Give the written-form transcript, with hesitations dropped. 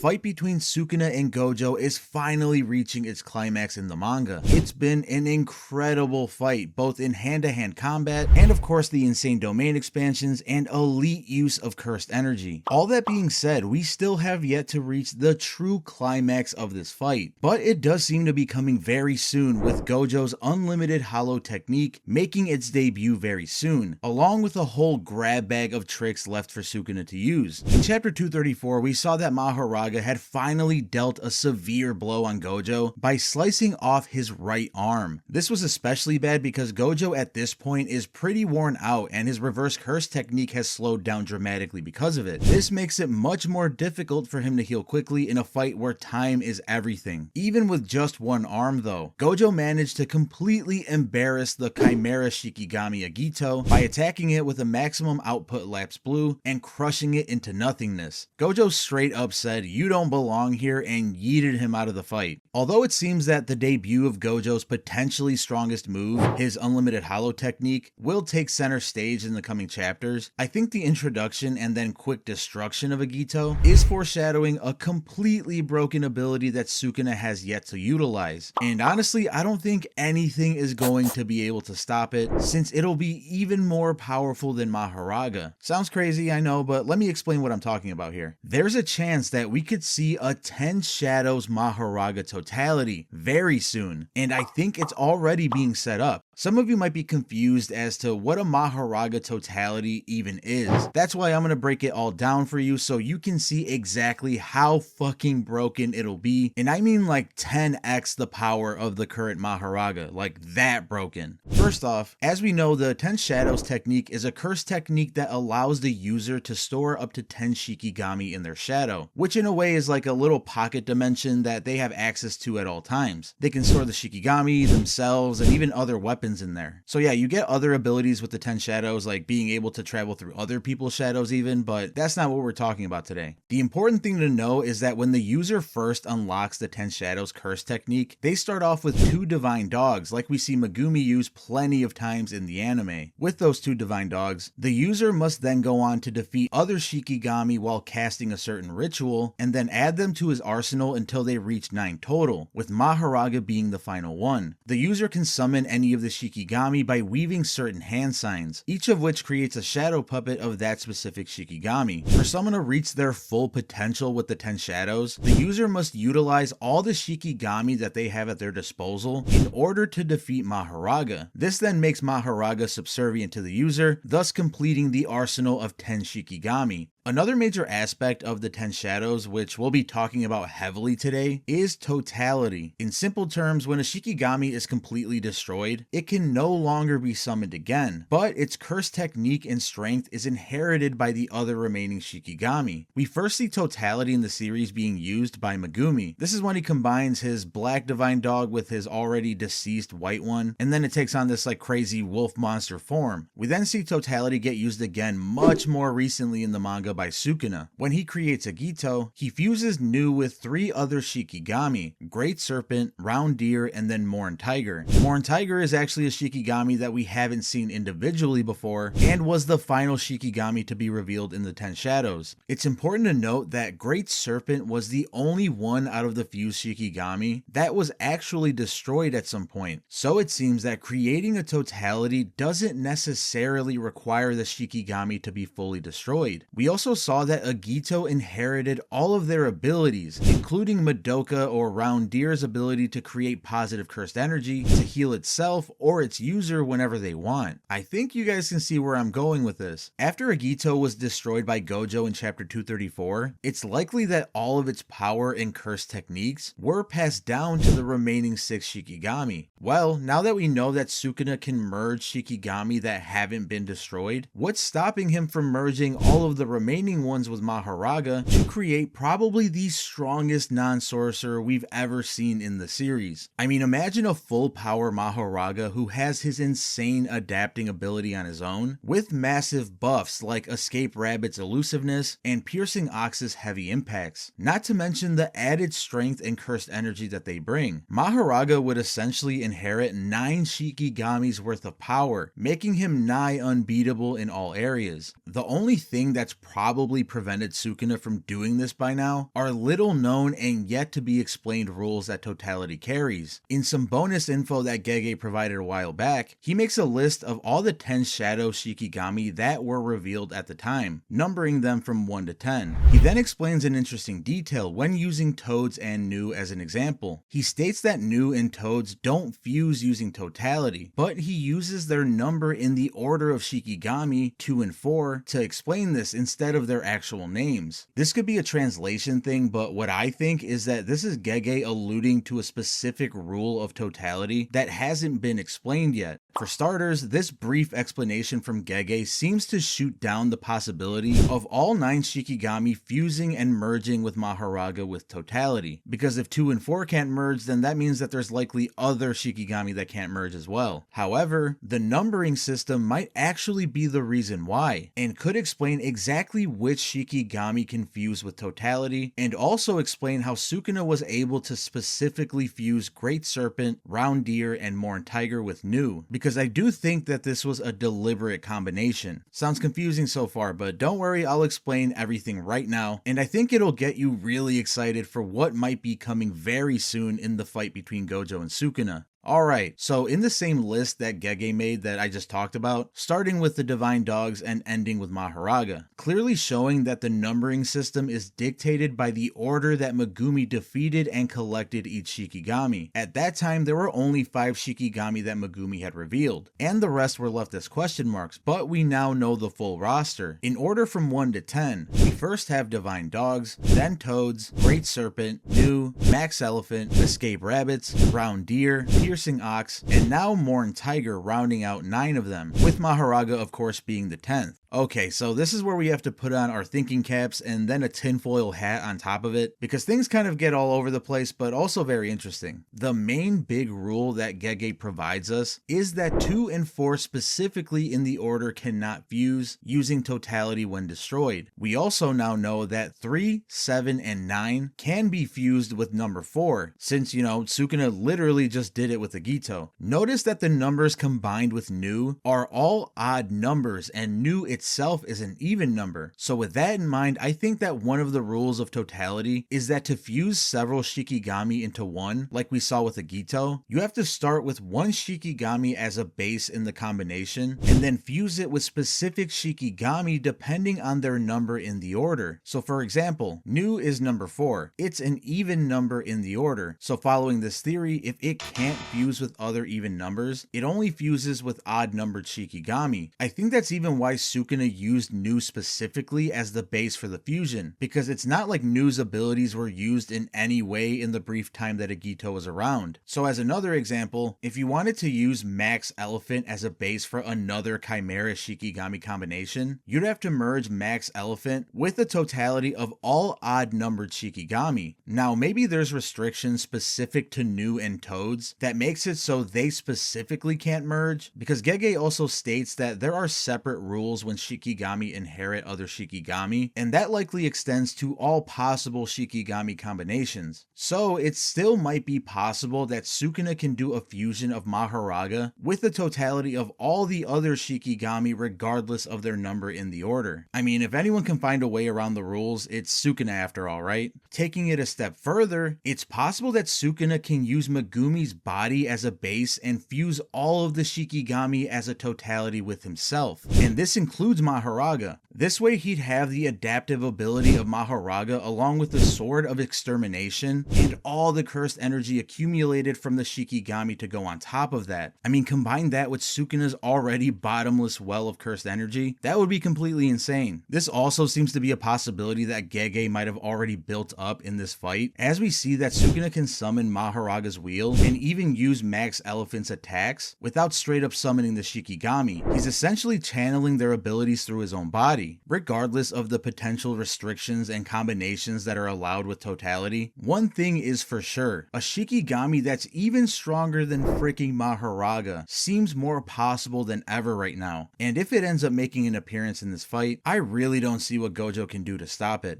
fight between Sukuna and Gojo is finally reaching its climax in the manga. It's been an incredible fight, both in hand-to-hand combat and of course the insane domain expansions and elite use of cursed energy. All that being said, we still have yet to reach the true climax of this fight, but it does seem to be coming very soon, with Gojo's unlimited hollow technique making its debut very soon, along with a whole grab bag of tricks left for Sukuna to use. In chapter 234, we saw that Mahoraga had finally dealt a severe blow on Gojo by slicing off his right arm. This was especially bad because Gojo at this point is pretty worn out and his reverse curse technique has slowed down dramatically because of it. This makes it much more difficult for him to heal quickly in a fight where time is everything. Even with just one arm though, Gojo managed to completely embarrass the Chimera Shikigami Agito by attacking it with a maximum output lapse blue and crushing it into nothingness. Gojo straight up said, "You don't belong here," and yeeted him out of the fight. Although it seems that the debut of Gojo's potentially strongest move, his unlimited hollow technique, will take center stage in the coming chapters, I think the introduction and then quick destruction of Agito is foreshadowing a completely broken ability that Sukuna has yet to utilize. And honestly, I don't think anything is going to be able to stop it, since it'll be even more powerful than Mahoraga. Sounds crazy, I know, but let me explain what I'm talking about here. There's a chance that we could see a 10 Shadows Mahoraga Totality very soon, and I think it's already being set up. Some of you might be confused as to what a Mahoraga Totality even is. That's why I'm going to break it all down for you so you can see exactly how fucking broken it'll be. And I mean like 10x the power of the current Mahoraga, like that broken. First off, as we know, the 10 Shadows technique is a curse technique that allows the user to store up to 10 Shikigami in their shadow, which in a way is like a little pocket dimension that they have access to at all times. They can store the Shikigami, themselves, and even other weapons in there. So yeah, you get other abilities with the 10 Shadows, like being able to travel through other people's shadows even, but that's not what we're talking about today. The important thing to know is that when the user first unlocks the 10 Shadows curse technique, they start off with 2 divine dogs, like we see Megumi use plenty of times in the anime. With those 2 divine dogs, the user must then go on to defeat other Shikigami while casting a certain ritual, and then add them to his arsenal until they reach 9 total, with Mahoraga being the final one. The user can summon any of the Shikigami by weaving certain hand signs, each of which creates a shadow puppet of that specific Shikigami. For someone to reach their full potential with the 10 Shadows, the user must utilize all the Shikigami that they have at their disposal in order to defeat Mahoraga. This then makes Mahoraga subservient to the user, thus completing the arsenal of 10 Shikigami. Another major aspect of the 10 Shadows, which we'll be talking about heavily today, is totality. In simple terms, when a Shikigami is completely destroyed, it can no longer be summoned again, but its curse technique and strength is inherited by the other remaining Shikigami. We first see totality in the series being used by Megumi. This is when he combines his black divine dog with his already deceased white one, and then it takes on this like crazy wolf monster form. We then see totality get used again much more recently in the manga by Sukuna. When he creates Agito, he fuses Nu with 3 other Shikigami, Great Serpent, Round Deer, and then Morn Tiger. Morn Tiger is actually a Shikigami that we haven't seen individually before, and was the final Shikigami to be revealed in the 10 Shadows. It's important to note that Great Serpent was the only one out of the fused Shikigami that was actually destroyed at some point, so it seems that creating a totality doesn't necessarily require the Shikigami to be fully destroyed. We also saw that Agito inherited all of their abilities, including Madoka or Round Deer's ability to create positive cursed energy to heal itself or its user whenever they want. I think you guys can see where I'm going with this. After Agito was destroyed by Gojo in chapter 234, it's likely that all of its power and curse techniques were passed down to the remaining 6 Shikigami. Well, now that we know that Sukuna can merge Shikigami that haven't been destroyed, what's stopping him from merging all of the remaining ones with Mahoraga to create probably the strongest non-sorcerer we've ever seen in the series? I mean, imagine a full power Mahoraga Mahoraga, who has his insane adapting ability on his own, with massive buffs like Escape Rabbit's elusiveness and Piercing Ox's heavy impacts, not to mention the added strength and cursed energy that they bring. Mahoraga would essentially inherit 9 Shikigami's worth of power, making him nigh unbeatable in all areas. The only thing that's probably prevented Sukuna from doing this by now are little known and yet to be explained rules that Totality carries. In some bonus info that Gege provided a while back, he makes a list of all the 10 Shadow Shikigami that were revealed at the time, numbering them from 1 to 10. He then explains an interesting detail when using Toads and Nu as an example. He states that Nu and Toads don't fuse using Totality, but he uses their number in the order of Shikigami 2 and 4 to explain this instead of their actual names. This could be a translation thing, but what I think is that this is Gege alluding to a specific rule of Totality that hasn't been explained yet. For starters, this brief explanation from Gege seems to shoot down the possibility of all 9 Shikigami fusing and merging with Mahoraga with Totality, because if 2 and 4 can't merge, then that means that there's likely other Shikigami that can't merge as well. However, the numbering system might actually be the reason why, and could explain exactly which Shikigami can fuse with Totality, and also explain how Sukuna was able to specifically fuse Great Serpent, Round Deer, and Morn Tiger with Nu, because I do think that this was a deliberate combination. Sounds confusing so far, but don't worry, I'll explain everything right now, and I think it'll get you really excited for what might be coming very soon in the fight between Gojo and Sukuna. Alright, so in the same list that Gege made that I just talked about, starting with the Divine Dogs and ending with Mahoraga, clearly showing that the numbering system is dictated by the order that Megumi defeated and collected each Shikigami. At that time, there were only 5 Shikigami that Megumi had revealed, and the rest were left as question marks, but we now know the full roster. In order from 1 to 10, we first have Divine Dogs, then Toads, Great Serpent, Nu, Max Elephant, Escape Rabbits, Round Deer, Piercing Ox, and now Morn Tiger rounding out 9 of them, with Mahoraga of course being the 10th. Okay, so this is where we have to put on our thinking caps and then a tinfoil hat on top of it, because things kind of get all over the place, but also very interesting. The main big rule that Gege provides us is that 2 and 4 specifically in the order cannot fuse using Totality when destroyed. We also now know that 3, 7, and 9 can be fused with number 4, since, Sukuna literally just did it with Agito. Notice that the numbers combined with Nu are all odd numbers, and Nu itself is an even number. So with that in mind, I think that one of the rules of Totality is that to fuse several Shikigami into one, like we saw with Agito, you have to start with one Shikigami as a base in the combination, and then fuse it with specific Shikigami depending on their number in the order. So for example, Nu is number 4. It's an even number in the order. So following this theory, if it can't fuse with other even numbers, it only fuses with odd numbered Shikigami. I think that's even why Sukuna used Nu specifically as the base for the fusion, because it's not like Nu's abilities were used in any way in the brief time that Agito was around. So as another example, if you wanted to use Max Elephant as a base for another Chimera Shikigami combination, you'd have to merge Max Elephant with the Totality of all odd numbered Shikigami. Now maybe there's restrictions specific to Nu and Toads that makes it so they specifically can't merge, because Gege also states that there are separate rules when Shikigami inherit other Shikigami, and that likely extends to all possible Shikigami combinations. So it still might be possible that Sukuna can do a fusion of Mahoraga with the Totality of all the other Shikigami regardless of their number in the order. I mean, if anyone can find a way around the rules, it's Sukuna after all, right? Taking it a step further, it's possible that Sukuna can use Megumi's body as a base and fuse all of the Shikigami as a Totality with himself, and this includes Mahoraga. This way he'd have the adaptive ability of Mahoraga along with the Sword of Extermination and all the cursed energy accumulated from the Shikigami to go on top of that. I mean, combine that with Sukuna's already bottomless well of cursed energy, that would be completely insane. This also seems to be a possibility that Gege might have already built up in this fight, as we see that Sukuna can summon Mahoraga's wheel and even use Max Elephant's attacks without straight up summoning the Shikigami. He's essentially channeling their ability abilities through his own body. Regardless of the potential restrictions and combinations that are allowed with Totality, one thing is for sure, a Shikigami that's even stronger than freaking Maharaga seems more possible than ever right now, and if it ends up making an appearance in this fight, I really don't see what Gojo can do to stop it.